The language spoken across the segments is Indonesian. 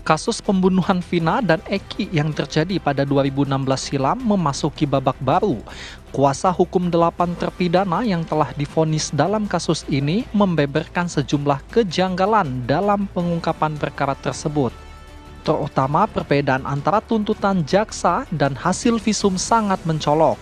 Kasus pembunuhan Vina dan Eki yang terjadi pada 2016 silam memasuki babak baru. Kuasa hukum 8 terpidana yang telah divonis dalam kasus ini membeberkan sejumlah kejanggalan dalam pengungkapan perkara tersebut. Terutama perbedaan antara tuntutan jaksa dan hasil visum sangat mencolok.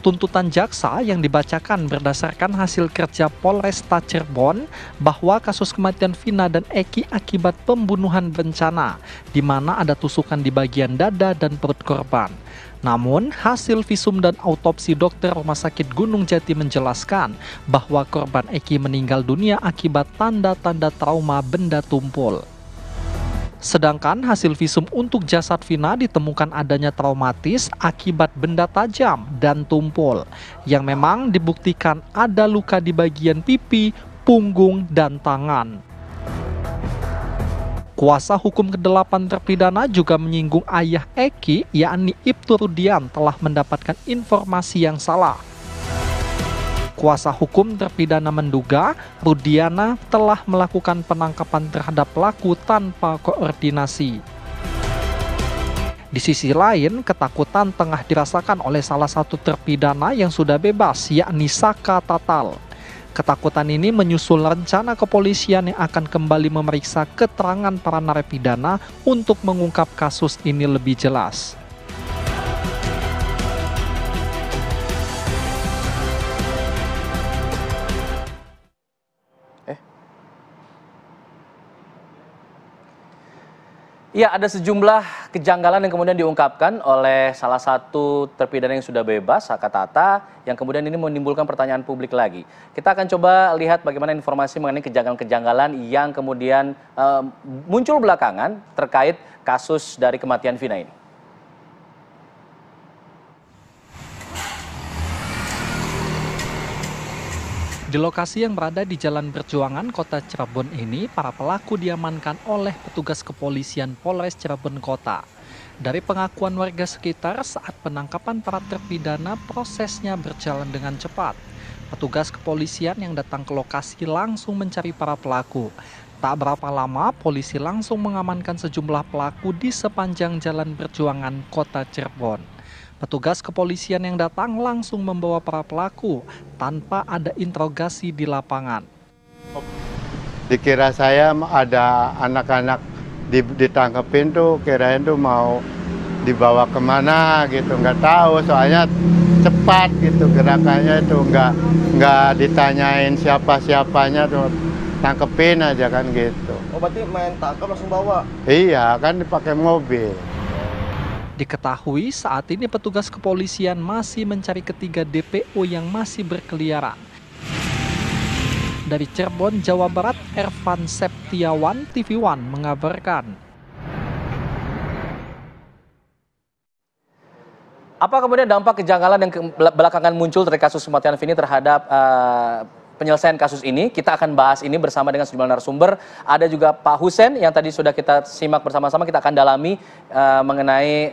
Tuntutan jaksa yang dibacakan berdasarkan hasil kerja Polresta Cirebon bahwa kasus kematian Vina dan Eki akibat pembunuhan berencana, di mana ada tusukan di bagian dada dan perut korban. Namun, hasil visum dan autopsi dokter Rumah Sakit Gunung Jati menjelaskan bahwa korban Eki meninggal dunia akibat tanda-tanda trauma benda tumpul. Sedangkan hasil visum untuk jasad Vina ditemukan adanya traumatis akibat benda tajam dan tumpul, yang memang dibuktikan ada luka di bagian pipi, punggung, dan tangan. Kuasa hukum ke-8 terpidana juga menyinggung ayah Eki, yakni Ibtu Rudian, telah mendapatkan informasi yang salah. Kuasa hukum terpidana menduga Rudiana telah melakukan penangkapan terhadap pelaku tanpa koordinasi. Di sisi lain, ketakutan tengah dirasakan oleh salah satu terpidana yang sudah bebas, yakni Saka Tatal. Ketakutan ini menyusul rencana kepolisian yang akan kembali memeriksa keterangan para narapidana untuk mengungkap kasus ini lebih jelas. Ya, ada sejumlah kejanggalan yang kemudian diungkapkan oleh salah satu terpidana yang sudah bebas, Saka Tata, yang kemudian ini menimbulkan pertanyaan publik lagi. Kita akan coba lihat bagaimana informasi mengenai kejanggalan-kejanggalan yang kemudian muncul belakangan terkait kasus dari kematian Vina ini. Di lokasi yang berada di Jalan Perjuangan, Kota Cirebon ini, para pelaku diamankan oleh petugas kepolisian Polres Cirebon Kota. Dari pengakuan warga sekitar, saat penangkapan para terpidana, prosesnya berjalan dengan cepat. Petugas kepolisian yang datang ke lokasi langsung mencari para pelaku. Tak berapa lama, polisi langsung mengamankan sejumlah pelaku di sepanjang Jalan Perjuangan, Kota Cirebon. Petugas kepolisian yang datang langsung membawa para pelaku tanpa ada interogasi di lapangan. Dikira saya ada anak-anak ditangkepin tuh, kirain tuh mau dibawa kemana gitu, nggak tahu, soalnya cepat gitu gerakannya itu, nggak ditanyain siapa-siapanya tuh, tangkepin aja kan gitu. Oh, berarti main tangkap langsung bawa? Iya, kan dipakai mobil. Diketahui saat ini petugas kepolisian masih mencari ketiga DPO yang masih berkeliaran. Dari Cirebon, Jawa Barat, Ervan Septiawan, TV One mengabarkan. Apa kemudian dampak kejanggalan yang belakangan muncul dari kasus kematian Vina terhadap penyelesaian kasus ini? Kita akan bahas ini bersama dengan sejumlah narasumber. Ada juga Pak Husen yang tadi sudah kita simak bersama-sama. Kita akan dalami mengenai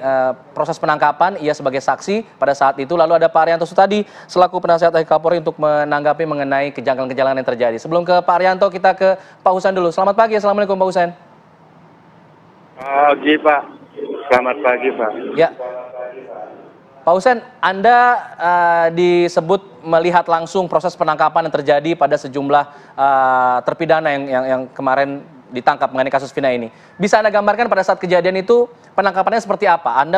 proses penangkapan, ia sebagai saksi pada saat itu. Lalu ada Pak Arianto Sutadi selaku penasihat Kapolri untuk menanggapi mengenai kejanggalan-kejanggalan yang terjadi. Sebelum ke Pak Arianto, kita ke Pak Husen dulu. Selamat pagi, Assalamualaikum Pak Husen. Pagi Pak, selamat pagi Pak. Ya, Pak Husen, Anda disebut melihat langsung proses penangkapan yang terjadi pada sejumlah terpidana yang kemarin ditangkap mengenai kasus Vina ini. Bisa Anda gambarkan pada saat kejadian itu penangkapannya seperti apa? Anda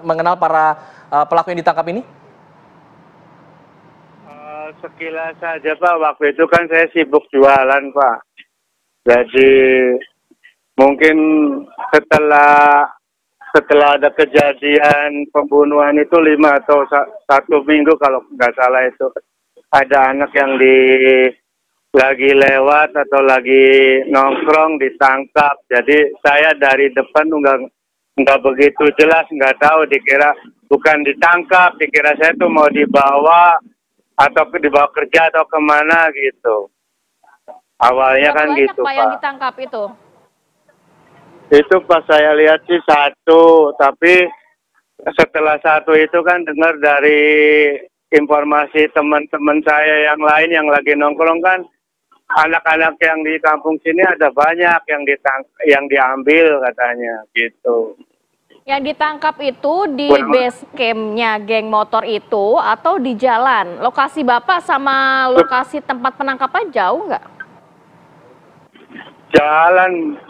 mengenal para pelaku yang ditangkap ini? Sekilas saja Pak, waktu itu kan saya sibuk jualan Pak. Jadi mungkin setelah ada kejadian pembunuhan itu 5 atau 1 minggu kalau nggak salah itu, ada anak yang lagi lewat atau lagi nongkrong ditangkap. Jadi saya dari depan nggak begitu jelas, nggak tahu, dikira bukan ditangkap, dikira saya tuh mau dibawa atau dibawa kerja atau kemana gitu. Awalnya kan gitu Pak. Yang ditangkap itu? Itu pas saya lihat sih 1, tapi setelah 1 itu kan dengar dari informasi teman-teman saya yang lain yang lagi nongkrong kan, anak-anak yang di kampung sini ada banyak yang diambil katanya gitu. Yang ditangkap itu di Kurang- base campnya geng motor itu atau di jalan? Lokasi Bapak sama lokasi tempat penangkapan jauh nggak?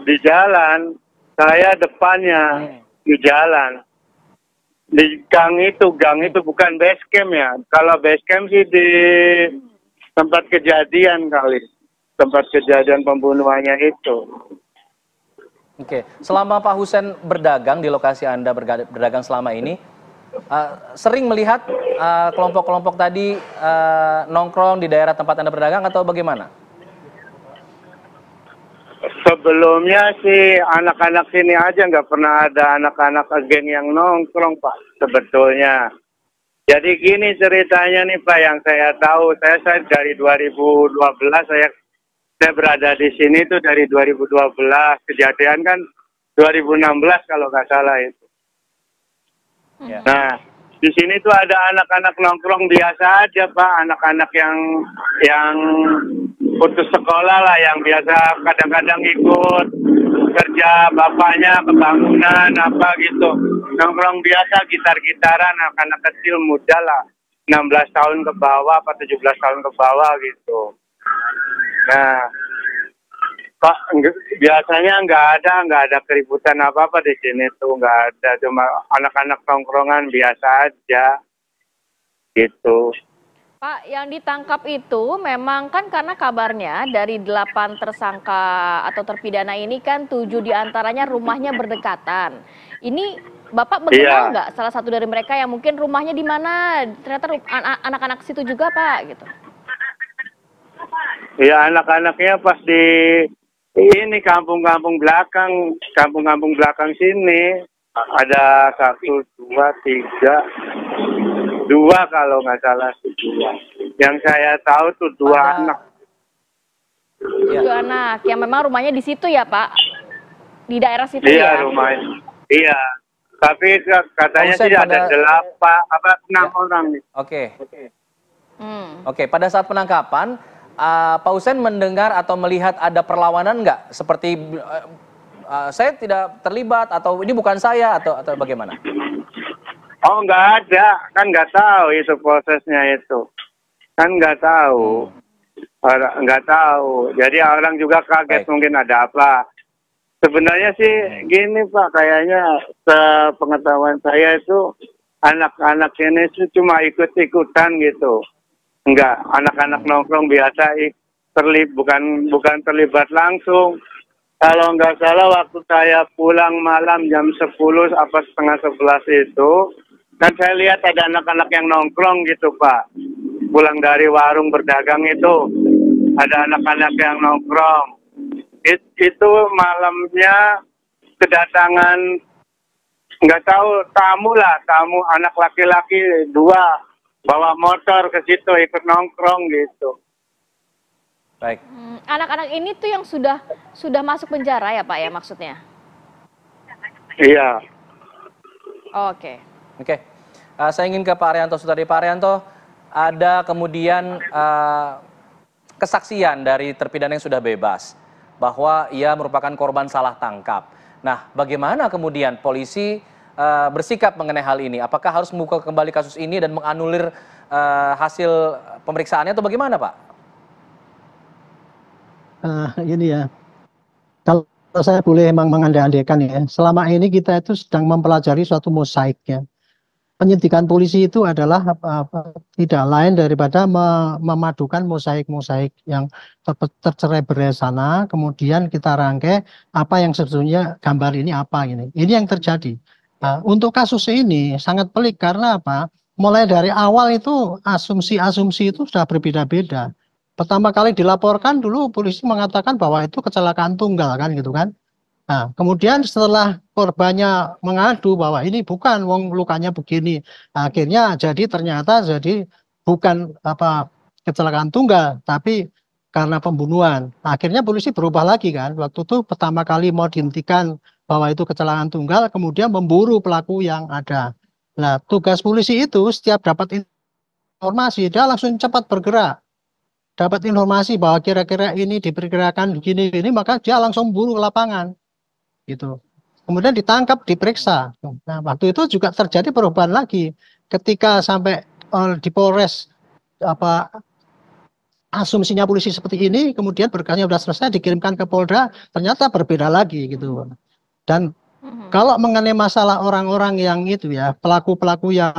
Di jalan, saya depannya di jalan. Di gang itu bukan base camp ya. Kalau base camp sih di tempat kejadian kali. Tempat kejadian pembunuhannya itu. Oke, selama Pak Husen berdagang di lokasi Anda berdagang selama ini, sering melihat kelompok-kelompok tadi nongkrong di daerah tempat Anda berdagang atau bagaimana? Sebelumnya sih anak-anak sini aja nggak pernah ada anak-anak geng yang nongkrong Pak sebetulnya. Jadi gini ceritanya nih Pak yang saya tahu, saya dari 2012 saya berada di sini tuh dari 2012, kejadian kan 2016 kalau nggak salah itu. Ya. Nah, di sini tuh ada anak-anak nongkrong biasa aja Pak, anak-anak yang putus sekolah lah, yang biasa kadang-kadang ikut kerja bapaknya kebangunan apa gitu. Nongkrong biasa, gitar-gitaran, anak-anak kecil muda lah, 16 tahun ke bawah apa 17 tahun ke bawah gitu. Nah, Pak, biasanya nggak ada keributan apa-apa di sini tuh, nggak ada, cuma anak-anak tongkrongan biasa aja, gitu. Pak, yang ditangkap itu memang kan karena kabarnya dari 8 tersangka atau terpidana ini kan 7 diantaranya rumahnya berdekatan. Ini Bapak mengenal nggak salah satu dari mereka yang mungkin rumahnya di mana? Ternyata anak-anak situ juga Pak, gitu. Ya anak-anaknya pas di ini kampung-kampung belakang sini ada 1, 2, 3, 2 kalau nggak salah 2. Yang saya tahu tuh 2 anak. 7 anak yang memang rumahnya di situ ya Pak, di daerah situ Iya, ya. rumahnya. Iya. Tapi katanya sih ada 6 orang. Oke. Oke, pada saat penangkapan, Pak Husen mendengar atau melihat ada perlawanan nggak? Seperti saya tidak terlibat atau ini bukan saya atau bagaimana? Oh, nggak ada. Kan nggak tahu itu prosesnya itu. Kan nggak tahu. Nggak tahu. Jadi orang juga kaget. Baik. Mungkin ada apa. Sebenarnya sih gini Pak, kayaknya sepengetahuan saya itu anak-anak ini sih cuma ikut-ikutan gitu. Enggak, anak-anak nongkrong biasa bukan terlibat langsung. Kalau nggak salah waktu saya pulang malam jam 10 apa setengah 11 itu, kan saya lihat ada anak-anak yang nongkrong gitu Pak. Pulang dari warung berdagang itu, ada anak-anak yang nongkrong. Itu malamnya kedatangan nggak tahu tamu anak laki-laki 2 bawa motor ke situ ikut nongkrong gitu. Baik. Anak-anak ini tuh yang sudah masuk penjara ya Pak ya maksudnya? Iya. Oke. Saya ingin ke Pak Arianto Sutadi. Pak Arianto, ada kemudian kesaksian dari terpidana yang sudah bebas bahwa ia merupakan korban salah tangkap. Nah, bagaimana kemudian polisi bersikap mengenai hal ini? Apakah harus membuka kembali kasus ini dan menganulir hasil pemeriksaannya atau bagaimana, Pak? Ini ya, kalau saya boleh memang mengandai-andaikan ya, selama ini kita itu sedang mempelajari suatu mosaik ya. Penyidikan polisi itu adalah tidak lain daripada memadukan mosaik-mosaik yang tercerai-berai sana, kemudian kita rangkai apa yang sebetulnya gambar ini apa ini. Ini yang terjadi. Untuk kasus ini sangat pelik karena apa? Mulai dari awal itu asumsi-asumsi itu sudah berbeda-beda. Pertama kali dilaporkan dulu polisi mengatakan bahwa itu kecelakaan tunggal kan gitu kan. Nah, kemudian setelah korbannya mengadu bahwa ini bukan wong lukanya begini, akhirnya ternyata bukan kecelakaan tunggal, tapi karena pembunuhan. Akhirnya polisi berubah lagi kan. Waktu itu pertama kali mau dihentikan bahwa itu kecelakaan tunggal, kemudian memburu pelaku yang ada. Nah, tugas polisi itu setiap dapat informasi dia langsung cepat bergerak. dapat informasi bahwa kira-kira ini diperkirakan begini ini, maka dia langsung buru ke lapangan gitu. Kemudian ditangkap, diperiksa. Nah, waktu itu juga terjadi perubahan lagi ketika sampai di Polres apa asumsinya polisi seperti ini, kemudian berkasnya sudah selesai dikirimkan ke Polda, ternyata berbeda lagi gitu. Dan kalau mengenai masalah orang-orang yang itu ya, pelaku-pelaku yang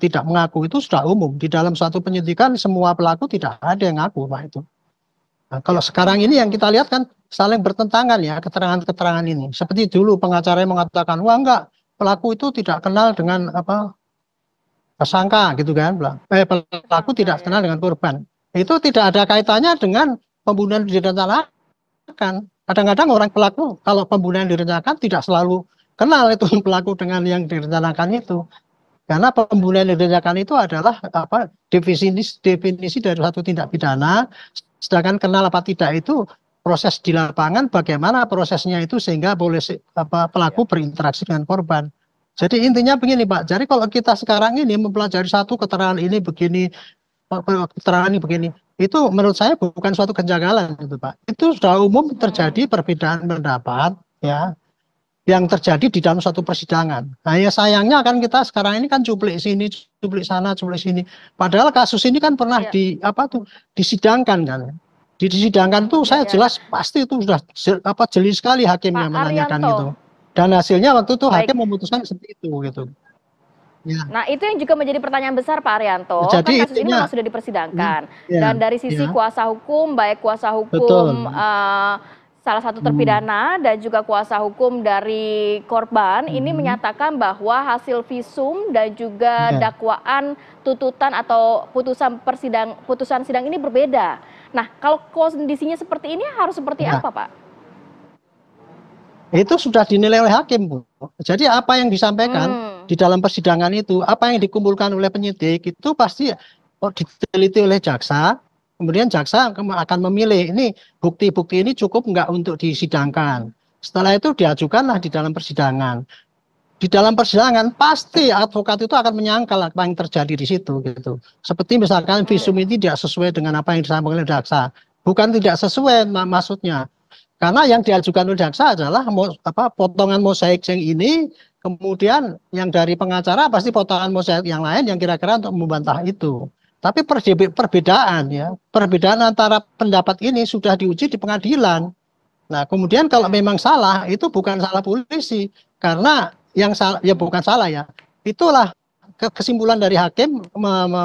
tidak mengaku itu sudah umum. Di dalam suatu penyidikan semua pelaku tidak ada yang ngaku, Pak, itu. Nah, kalau sekarang ini yang kita lihat kan saling bertentangan ya keterangan-keterangan ini. Seperti dulu pengacara yang mengatakan, wah enggak, pelaku itu tidak kenal dengan tersangka gitu kan. Pelaku tidak kenal dengan korban. Itu tidak ada kaitannya dengan pembunuhan direncanakan. Kadang-kadang orang pelaku kalau pembunuhan direncanakan tidak selalu kenal itu pelaku dengan yang direncanakan itu. Karena pembunuhan direncanakan itu adalah definisi dari satu tindak pidana, sedangkan kenal apa tidak itu proses di lapangan bagaimana prosesnya itu sehingga boleh pelaku berinteraksi dengan korban. Jadi intinya begini, Pak. Jadi kalau kita sekarang ini mempelajari satu keterangan ini begini, keterangan ini begini, itu menurut saya bukan suatu kejanggalan itu, Pak. Itu sudah umum terjadi perbedaan pendapat ya yang terjadi di dalam suatu persidangan. Nah, ya sayangnya kan kita sekarang ini kan cuplik sini, cuplik sana, cuplik sini. Padahal kasus ini kan pernah disidangkan kan. Disidangkan tuh saya jelas pasti itu sudah jeli sekali hakim yang menanyakan gitu. Dan hasilnya waktu itu hakim memutuskan seperti itu gitu. Ya. Nah, itu yang juga menjadi pertanyaan besar, Pak Arianto. Jadi, kan kasus ini memang sudah dipersidangkan. Dan dari sisi kuasa hukum, baik kuasa hukum salah satu terpidana dan juga kuasa hukum dari korban ini menyatakan bahwa hasil visum dan juga dakwaan tuntutan atau putusan sidang ini berbeda. Nah, kalau kondisinya seperti ini harus seperti apa, Pak? Itu sudah dinilai oleh hakim, Bu. Jadi apa yang disampaikan di dalam persidangan itu, apa yang dikumpulkan oleh penyidik itu pasti diteliti oleh jaksa. Kemudian jaksa akan memilih ini bukti-bukti ini cukup enggak untuk disidangkan. Setelah itu diajukanlah di dalam persidangan. Di dalam persidangan pasti advokat itu akan menyangkal apa yang terjadi di situ gitu. Seperti misalkan visum ini tidak sesuai dengan apa yang disampaikan oleh jaksa. Bukan tidak sesuai maksudnya. Karena yang diajukan oleh jaksa adalah potongan mosaik yang ini, kemudian yang dari pengacara pasti potongan mosaik yang lain yang kira-kira untuk membantah itu. Tapi perbedaan antara pendapat ini sudah diuji di pengadilan. Nah, kemudian kalau memang salah itu bukan salah polisi, karena yang salah ya bukan salah ya. Itulah kesimpulan dari hakim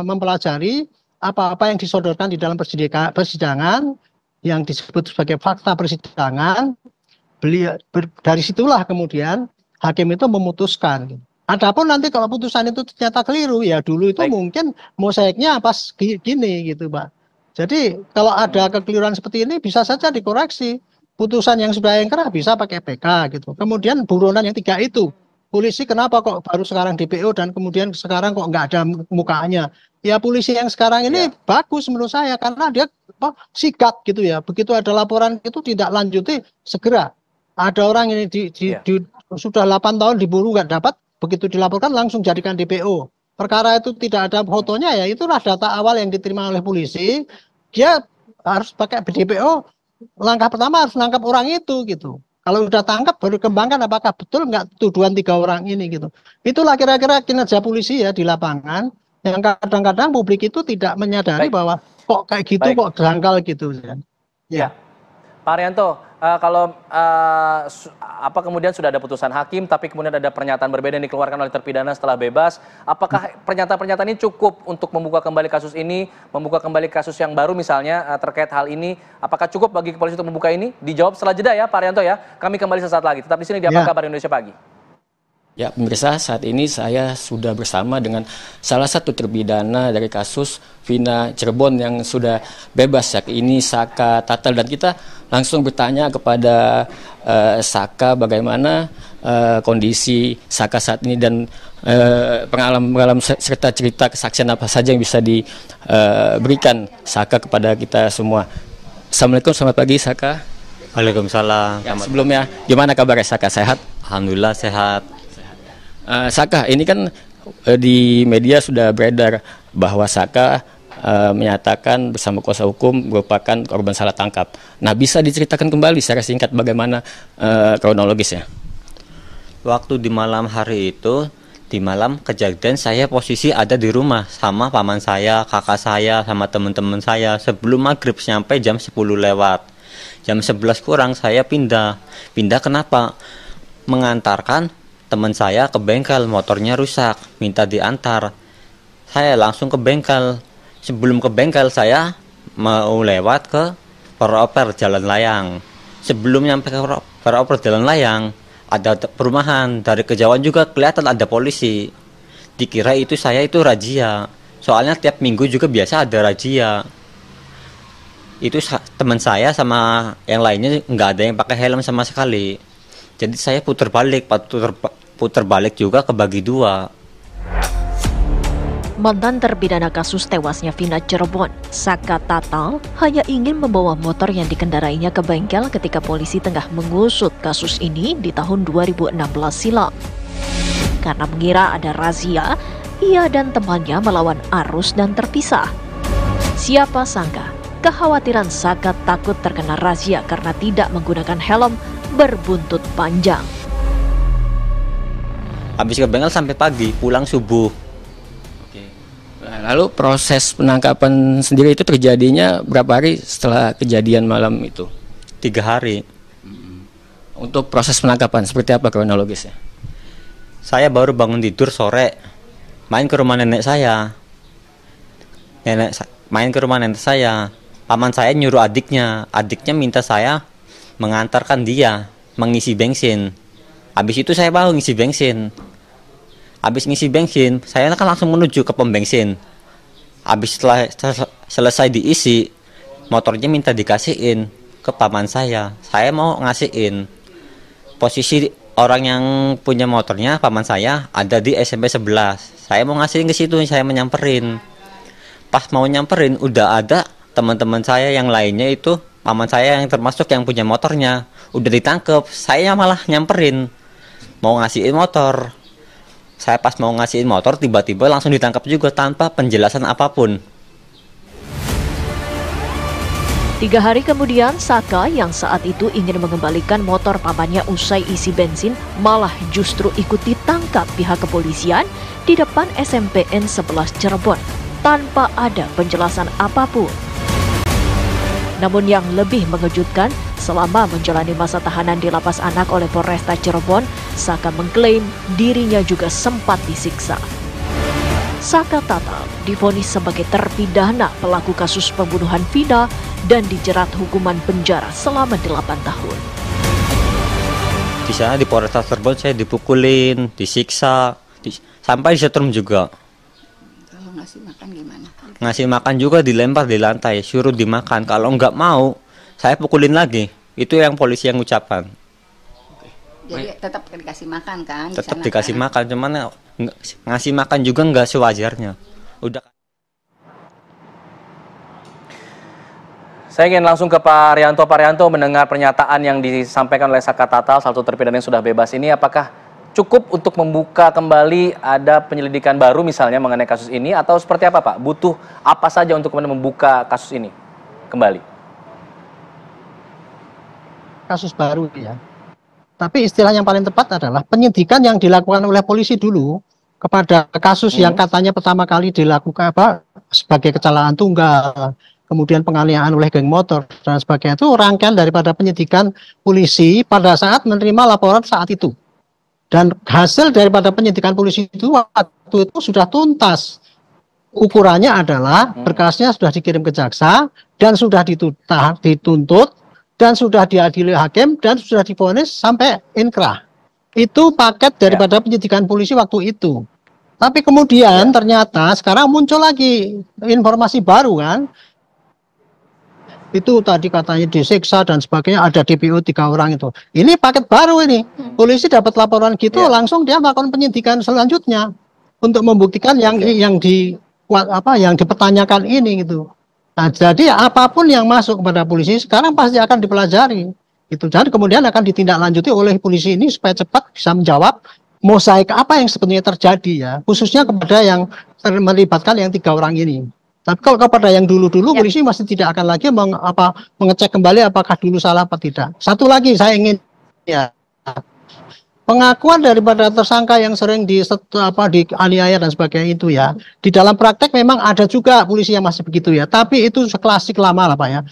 mempelajari apa yang disodorkan di dalam persidangan yang disebut sebagai fakta persidangan. Dari situlah kemudian hakim itu memutuskan. Adapun nanti kalau putusan itu ternyata keliru ya dulu itu mungkin mosaiknya pas gini gitu, Pak. Jadi kalau ada kekeliruan seperti ini bisa saja dikoreksi. Putusan yang sudah ingkrah bisa pakai PK gitu. Kemudian buronan yang 3 itu. Polisi kenapa kok baru sekarang DPO dan kemudian sekarang kok nggak ada mukanya. Ya polisi yang sekarang ini bagus menurut saya karena dia sikat gitu ya. Begitu ada laporan itu tidak lanjuti segera. Ada orang ini sudah 8 tahun diburu nggak dapat. Begitu dilaporkan langsung jadikan DPO. Perkara itu tidak ada fotonya ya itulah data awal yang diterima oleh polisi. Dia harus pakai DPO. Langkah pertama harus nangkap orang itu gitu. Kalau sudah tangkap baru kembangkan apakah betul nggak tuduhan 3 orang ini gitu. Itulah kira-kira kinerja polisi ya di lapangan. Yang kadang-kadang publik itu tidak menyadari bahwa kok kayak gitu kok janggal gitu. Ya. Pak Arianto, kalau apa kemudian sudah ada putusan hakim, tapi kemudian ada pernyataan berbeda yang dikeluarkan oleh terpidana setelah bebas, apakah pernyataan-pernyataan ini cukup untuk membuka kembali kasus ini, membuka kembali kasus yang baru misalnya terkait hal ini, apakah cukup bagi kepolisian untuk membuka ini? Dijawab setelah jeda ya Pak Arianto ya, kami kembali sesaat lagi, tetap di sini di Apa Kabar Indonesia Pagi. Ya pemirsa, saat ini saya sudah bersama dengan salah satu terpidana dari kasus Vina Cirebon yang sudah bebas, yakni Saka Tatal, dan kita langsung bertanya kepada Saka bagaimana kondisi Saka saat ini dan pengalaman serta cerita kesaksian apa saja yang bisa diberikan Saka kepada kita semua. Assalamualaikum, selamat pagi Saka. Waalaikumsalam. Ya, sebelumnya gimana kabarnya Saka, sehat? Alhamdulillah sehat. Saka, ini kan di media sudah beredar bahwa Saka menyatakan bersama kuasa hukum merupakan korban salah tangkap. Nah, bisa diceritakan kembali secara singkat bagaimana kronologisnya? Waktu di malam hari itu, di malam kejadian saya posisi ada di rumah sama paman saya, kakak saya, sama teman-teman saya. Sebelum maghrib sampai jam 10 lewat. Jam 11 kurang saya pindah. Pindah kenapa? Mengantarkan teman saya ke bengkel, motornya rusak, minta diantar. Saya langsung ke bengkel. Sebelum ke bengkel saya mau lewat ke peroper Jalan Layang. Sebelum nyampe ke peroper Jalan Layang, ada perumahan. Dari kejauhan juga kelihatan ada polisi. Dikira itu saya itu razia. Soalnya tiap minggu juga biasa ada razia. Itu teman saya sama yang lainnya nggak ada yang pakai helm sama sekali. Jadi saya putar balik juga kebagi dua. Mantan terpidana kasus tewasnya Vina Cirebon, Saka Tatal, hanya ingin membawa motor yang dikendarainya ke bengkel ketika polisi tengah mengusut kasus ini di tahun 2016 silam. Karena mengira ada razia, ia dan temannya melawan arus dan terpisah. Siapa sangka, kekhawatiran Saka takut terkena razia karena tidak menggunakan helm berbuntut panjang. Habis ke bengkel sampai pagi, pulang subuh. Lalu proses penangkapan sendiri itu terjadinya berapa hari setelah kejadian malam itu? 3 hari. Untuk proses penangkapan seperti apa kronologisnya? Saya baru bangun tidur sore, main ke rumah nenek saya. Main ke rumah nenek saya. Paman saya nyuruh adiknya minta saya mengantarkan dia mengisi bensin. Habis itu saya baru ngisi bensin. Habis ngisi bensin, saya kan langsung menuju ke pom bensin. Habis setelah selesai diisi, motornya minta dikasihin ke paman saya. Saya mau ngasihin. Posisi orang yang punya motornya, paman saya, ada di SMP 11. Saya mau ngasihin ke situ, saya menyamperin. Pas mau nyamperin, udah ada teman-teman saya yang lainnya itu, paman saya yang termasuk yang punya motornya, udah ditangkep. Saya malah nyamperin, mau ngasihin motor. Saya pas mau ngasihin motor, tiba-tiba langsung ditangkap juga tanpa penjelasan apapun. 3 hari kemudian, Saka yang saat itu ingin mengembalikan motor pamannya usai isi bensin, malah justru ikut ditangkap pihak kepolisian di depan SMPN 11 Cirebon, tanpa ada penjelasan apapun. Namun yang lebih mengejutkan, selama menjalani masa tahanan di lapas anak oleh Polresta Cirebon, Saka mengklaim dirinya juga sempat disiksa. Saka Tatal divonis sebagai terpidana pelaku kasus pembunuhan Vina dan dijerat hukuman penjara selama 8 tahun. Di sana di Polresta Cirebon saya dipukulin, disiksa, sampai disetrum juga. Kalau ngasih makan gimana? Ngasih makan juga dilempar di lantai, suruh dimakan. Kalau nggak mau, saya pukulin lagi. Itu yang polisi yang ucapan. Jadi tetap dikasih makan kan? Tetap dikasih makan, cuman ngasih makan juga nggak sewajarnya. Udah. Saya ingin langsung ke Pak Rianto. Pak Rianto, mendengar pernyataan yang disampaikan oleh Saka Tatal, salah satu terpidana yang sudah bebas ini, apakah cukup untuk membuka kembali ada penyelidikan baru misalnya mengenai kasus ini, atau seperti apa Pak? Butuh apa saja untuk kemudian membuka kasus ini kembali? Kasus baru ya. Tapi istilah yang paling tepat adalah penyidikan yang dilakukan oleh polisi dulu kepada kasus yang katanya pertama kali dilakukan sebagai kecelakaan tunggal, kemudian penganiayaan oleh geng motor dan sebagainya, itu rangkaian daripada penyidikan polisi pada saat menerima laporan saat itu. Dan hasil daripada penyidikan polisi itu waktu itu sudah tuntas. Ukurannya adalah berkasnya sudah dikirim ke jaksa dan sudah dituntut dan sudah diadili hakim dan sudah divonis sampai inkrah. Itu paket daripada penyidikan polisi waktu itu. Tapi kemudian ternyata sekarang muncul lagi informasi baru kan. Itu tadi katanya disiksa dan sebagainya, ada DPO 3 orang itu. Ini paket baru ini. Polisi dapat laporan gitu langsung dia melakukan penyidikan selanjutnya untuk membuktikan yang dipertanyakan ini gitu. Nah, jadi apapun yang masuk kepada polisi sekarang pasti akan dipelajari. Itu dan kemudian akan ditindaklanjuti oleh polisi ini supaya cepat bisa menjawab mosaik apa yang sebenarnya terjadi ya, khususnya kepada yang melibatkan yang 3 orang ini. Tapi kalau kepada yang dulu-dulu, polisi masih tidak akan lagi mengecek kembali apakah dulu salah apa tidak. Satu lagi saya ingin ya, pengakuan daripada tersangka yang sering dianiaya dan sebagainya itu ya, di dalam praktek memang ada juga polisi yang masih begitu ya, tapi itu klasik lama lah Pak ya.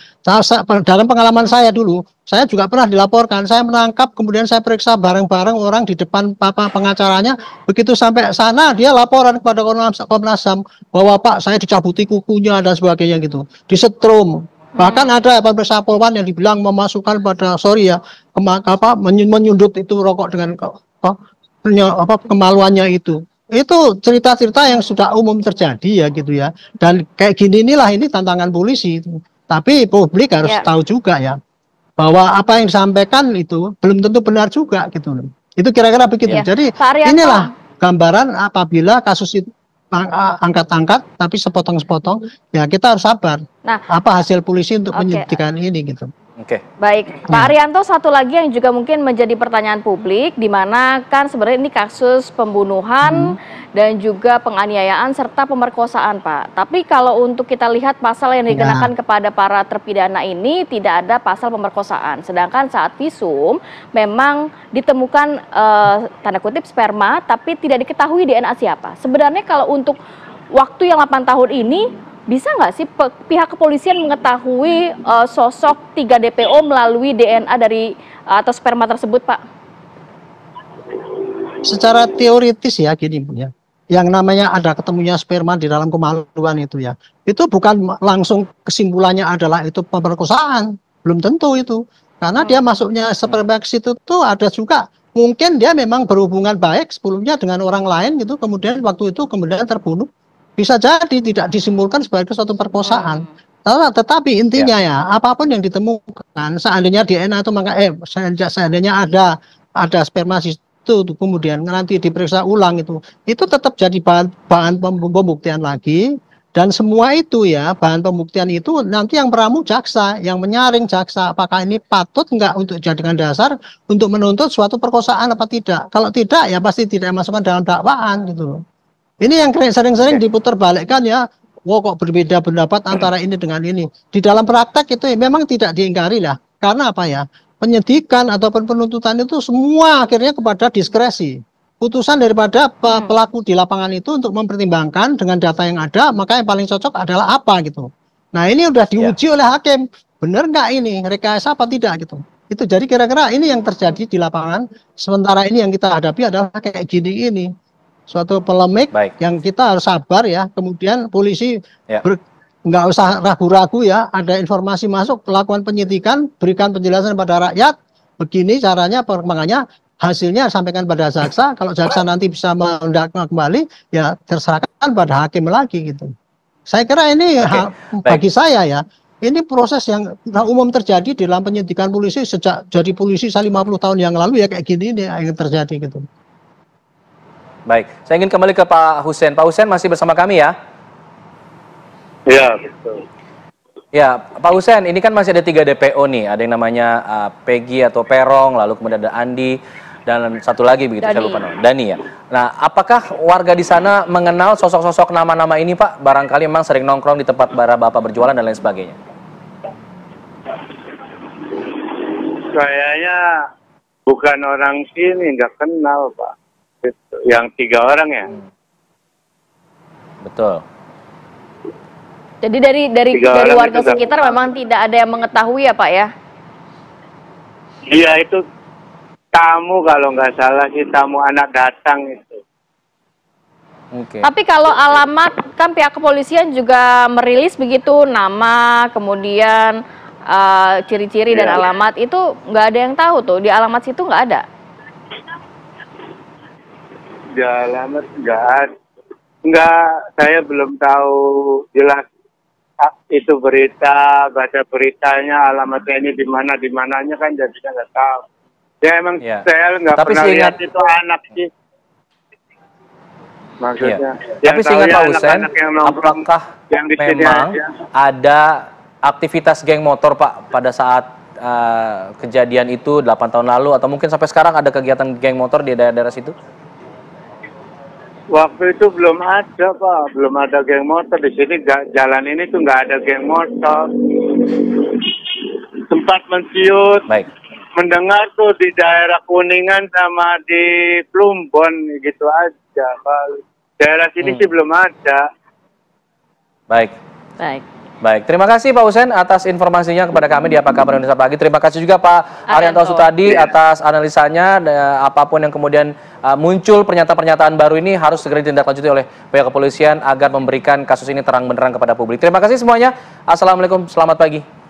Dalam pengalaman saya dulu, saya juga pernah dilaporkan, saya menangkap, kemudian saya periksa bareng-bareng orang di depan pengacaranya, begitu sampai sana dia laporan kepada Komnas HAM bahwa Pak saya dicabuti kukunya dan sebagainya gitu, disetrum. Bahkan ada pemeriksaan Polwan yang dibilang memasukkan pada menyundut itu rokok dengan kemaluannya itu. Itu cerita-cerita yang sudah umum terjadi ya gitu ya. Dan kayak gini inilah ini tantangan polisi itu. Tapi publik harus tahu juga ya bahwa apa yang disampaikan itu belum tentu benar juga gitu. Itu kira-kira begitu. Jadi inilah gambaran apabila kasus itu angkat-angkat tapi sepotong-sepotong ya kita harus sabar. Nah, apa hasil polisi untuk penyidikan ini gitu. Baik, Pak Arianto, satu lagi yang juga mungkin menjadi pertanyaan publik, di mana kan sebenarnya ini kasus pembunuhan dan juga penganiayaan serta pemerkosaan, Pak. Tapi kalau untuk kita lihat pasal yang dikenakan kepada para terpidana ini tidak ada pasal pemerkosaan. Sedangkan saat visum memang ditemukan tanda kutip sperma, tapi tidak diketahui DNA siapa. Sebenarnya kalau untuk waktu yang 8 tahun ini, bisa nggak sih pihak kepolisian mengetahui sosok 3 DPO melalui DNA dari atau sperma tersebut, Pak? Secara teoritis ya gini Bu ya, yang namanya ada ketemunya sperma di dalam kemaluan itu ya, itu bukan langsung kesimpulannya adalah itu pemerkosaan, belum tentu itu, karena dia masuknya sperma ke situ tuh ada juga mungkin dia memang berhubungan baik sebelumnya dengan orang lain gitu, kemudian waktu itu kemudian terbunuh. Bisa jadi tidak disimpulkan sebagai suatu perkosaan. Tetapi intinya ya, apapun yang ditemukan, seandainya DNA itu seandainya ada sperma itu kemudian nanti diperiksa ulang itu tetap jadi bahan pembuktian lagi, dan semua itu ya bahan pembuktian itu nanti yang meramu jaksa, yang menyaring jaksa, apakah ini patut enggak untuk dijadikan dasar untuk menuntut suatu perkosaan apa tidak. Kalau tidak ya pasti tidak masukkan dalam dakwaan gitu loh. Ini yang sering-sering diputar balikkan ya, kok berbeda pendapat antara ini dengan ini. Di dalam praktek itu memang tidak diingkari lah. Karena apa ya, penyidikan ataupun penuntutan itu semua akhirnya kepada diskresi. Putusan daripada pelaku di lapangan itu untuk mempertimbangkan dengan data yang ada, maka yang paling cocok adalah apa gitu. Nah ini udah diuji oleh hakim, benar nggak ini, rekayasa apa tidak gitu. Itu jadi kira-kira ini yang terjadi di lapangan, sementara ini yang kita hadapi adalah kayak gini ini. Suatu polemik yang kita harus sabar ya, kemudian polisi nggak usah ragu-ragu ya, ada informasi masuk, lakukan penyidikan, berikan penjelasan pada rakyat, begini caranya, perkembangannya, hasilnya sampaikan pada jaksa, kalau jaksa nanti bisa mendakwa kembali, ya terserahkan pada hakim lagi gitu. Saya kira ini bagi saya ya, ini proses yang umum terjadi di dalam penyidikan polisi sejak jadi polisi 50 tahun yang lalu ya kayak gini nih yang terjadi gitu. Baik, saya ingin kembali ke Pak Husein. Pak Husein masih bersama kami ya? Ya, betul. Ya, Pak Husein, ini kan masih ada 3 DPO nih. Ada yang namanya Peggy atau Perong, lalu kemudian ada Andi, dan satu lagi begitu, saya lupa namanya, Dani ya. Nah, apakah warga di sana mengenal sosok-sosok nama-nama ini, Pak? Barangkali memang sering nongkrong di tempat Bapak berjualan dan lain sebagainya. Kayaknya bukan orang sini, nggak kenal, Pak. Yang 3 orang ya. Betul. Jadi dari warga sekitar memang tidak ada yang mengetahui ya Pak ya? Iya, itu tamu kalau nggak salah sih, tamu anak datang itu. Tapi kalau alamat kan pihak kepolisian juga merilis begitu, nama, kemudian ciri-ciri dan alamat itu nggak ada yang tahu tuh, di alamat situ nggak ada. Di alamat enggak, saya belum tahu jelas itu berita, baca beritanya, alamatnya ini di mananya kan jadinya nggak tahu. Ya emang saya nggak pernah lihat itu anak sih. Maksudnya. Tapi seingat Pak Husein, apakah yang memang ada aktivitas geng motor Pak pada saat kejadian itu 8 tahun lalu, atau mungkin sampai sekarang ada kegiatan geng motor di daerah-daerah situ? Waktu itu belum ada Pak, belum ada geng motor di sini. Jalan ini tuh nggak ada geng motor. Sempat menciut, mendengar tuh di daerah Kuningan sama di Plumbon gitu aja Pak. Daerah sini sih belum ada. Baik. Baik. Baik, terima kasih Pak Husein atas informasinya kepada kami di Apa Kabar Indonesia Pagi. Terima kasih juga Pak Arianto Sutadi atas analisanya. Apapun yang kemudian muncul pernyataan-pernyataan baru ini harus segera ditindaklanjuti oleh pihak kepolisian agar memberikan kasus ini terang benderang kepada publik. Terima kasih semuanya. Assalamualaikum, selamat pagi.